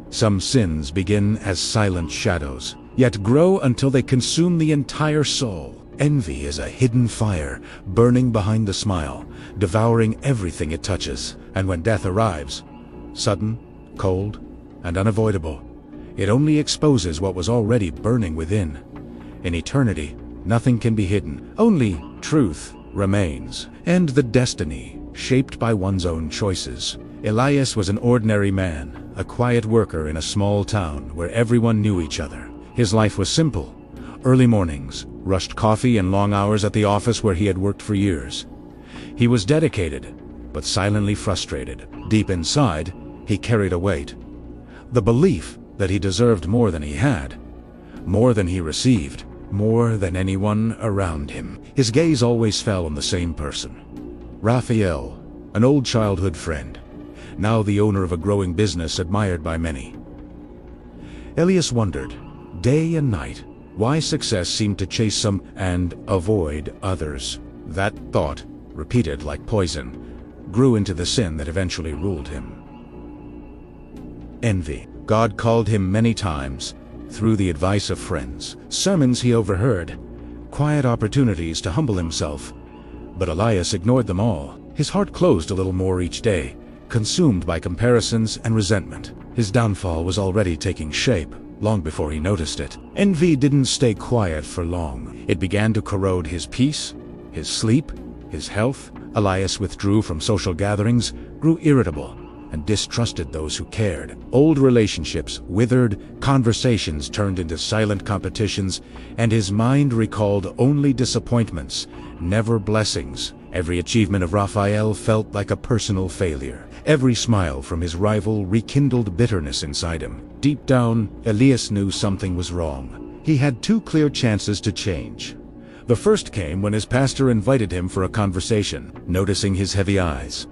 Some sins begin as silent shadows, yet grow until they consume the entire soul. Envy is a hidden fire, burning behind the smile, devouring everything it touches. And when death arrives, sudden, cold, and unavoidable, it only exposes what was already burning within. In eternity, nothing can be hidden, only truth remains, and the destiny shaped by one's own choices. Elias was an ordinary man, a quiet worker in a small town where everyone knew each other. His life was simple: early mornings, rushed coffee, and long hours at the office where he had worked for years. He was dedicated, but silently frustrated. Deep inside, he carried a weight: the belief that he deserved more than he had, more than he received, more than anyone around him. His gaze always fell on the same person: Raphael, an old childhood friend, now the owner of a growing business admired by many. Elias wondered, day and night, why success seemed to chase some and avoid others. That thought, repeated like poison, grew into the sin that eventually ruled him. Envy. God called him many times, through the advice of friends, sermons he overheard, quiet opportunities to humble himself. But Elias ignored them all. His heart closed a little more each day, consumed by comparisons and resentment. His downfall was already taking shape, long before he noticed it. Envy didn't stay quiet for long. It began to corrode his peace, his sleep, his health. Elias withdrew from social gatherings, grew irritable, and distrusted those who cared. Old relationships withered, conversations turned into silent competitions, and his mind recalled only disappointments, never blessings. Every achievement of Raphael felt like a personal failure. Every smile from his rival rekindled bitterness inside him. Deep down, Elias knew something was wrong. He had two clear chances to change. The first came when his pastor invited him for a conversation. Noticing his heavy eyes,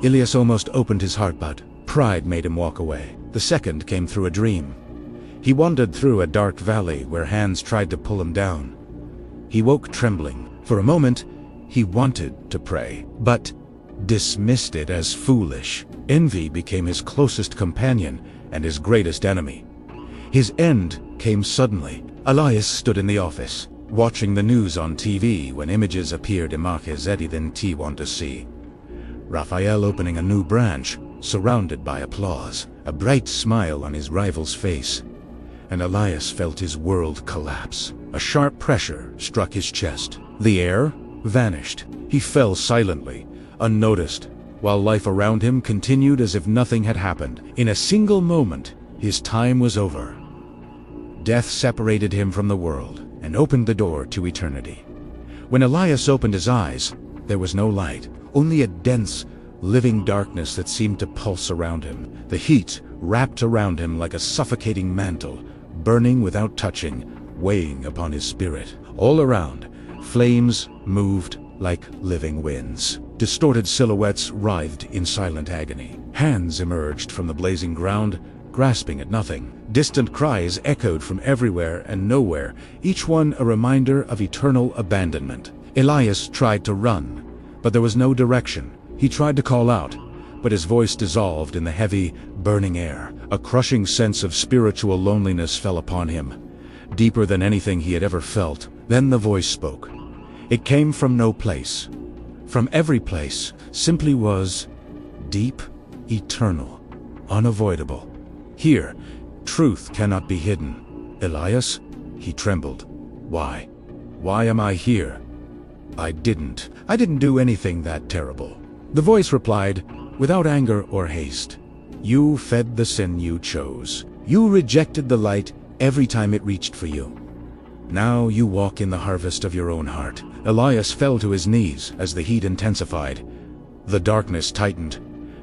Elias almost opened his heart, but pride made him walk away. The second came through a dream. He wandered through a dark valley where hands tried to pull him down. He woke trembling. For a moment, he wanted to pray, but dismissed it as foolish. Envy became his closest companion and his greatest enemy. His end came suddenly. Elias stood in the office, watching the news on TV when images appeared imagens he didn't want to see. Raphael opening a new branch, surrounded by applause, a bright smile on his rival's face, and Elias felt his world collapse. A sharp pressure struck his chest. The air vanished. He fell silently, unnoticed, while life around him continued as if nothing had happened. In a single moment, his time was over. Death separated him from the world and opened the door to eternity. When Elias opened his eyes, there was no light, only a dense, living darkness that seemed to pulse around him. The heat wrapped around him like a suffocating mantle, burning without touching, weighing upon his spirit. All around, flames moved like living winds. Distorted silhouettes writhed in silent agony. Hands emerged from the blazing ground, grasping at nothing. Distant cries echoed from everywhere and nowhere, each one a reminder of eternal abandonment. Elias tried to run, but there was no direction. He tried to call out, but his voice dissolved in the heavy, burning air. A crushing sense of spiritual loneliness fell upon him, deeper than anything he had ever felt. Then the voice spoke. It came from no place. From every place, simply was deep, eternal, unavoidable. Here, truth cannot be hidden. Elias, he trembled. Why? Why am I here? I didn't do anything that terrible. The voice replied, without anger or haste. You fed the sin you chose. You rejected the light every time it reached for you. Now you walk in the harvest of your own heart. Elias fell to his knees as the heat intensified. The darkness tightened,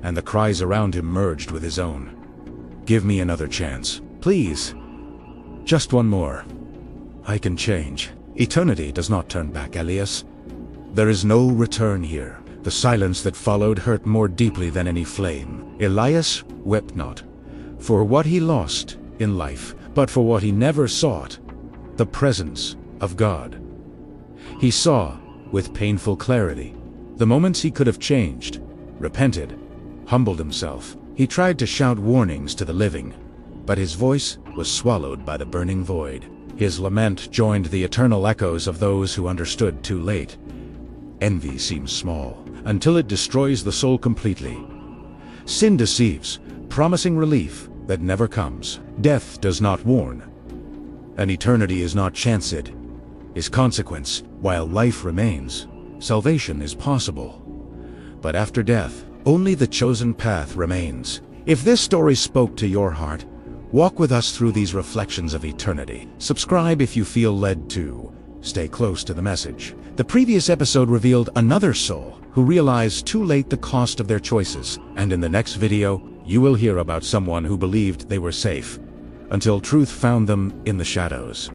and the cries around him merged with his own. Give me another chance. Please. Just one more. I can change. Eternity does not turn back, Elias. There is no return here. The silence that followed hurt more deeply than any flame. Elias wept not for what he lost in life, but for what he never sought, the presence of God. He saw, with painful clarity, the moments he could have changed, repented, humbled himself. He He tried to shout warnings to the living, but his voice was swallowed by the burning void. His lament joined the eternal echoes of those who understood too late. Envy seems small, until it destroys the soul completely. Sin deceives, promising relief that never comes. Death does not warn. An eternity is not chanced, is consequence. While life remains, salvation is possible. But after death, only the chosen path remains. If this story spoke to your heart, walk with us through these reflections of eternity. Subscribe if you feel led to. Stay close to the message. The previous episode revealed another soul who realized too late the cost of their choices. And in the next video, you will hear about someone who believed they were safe, until truth found them in the shadows.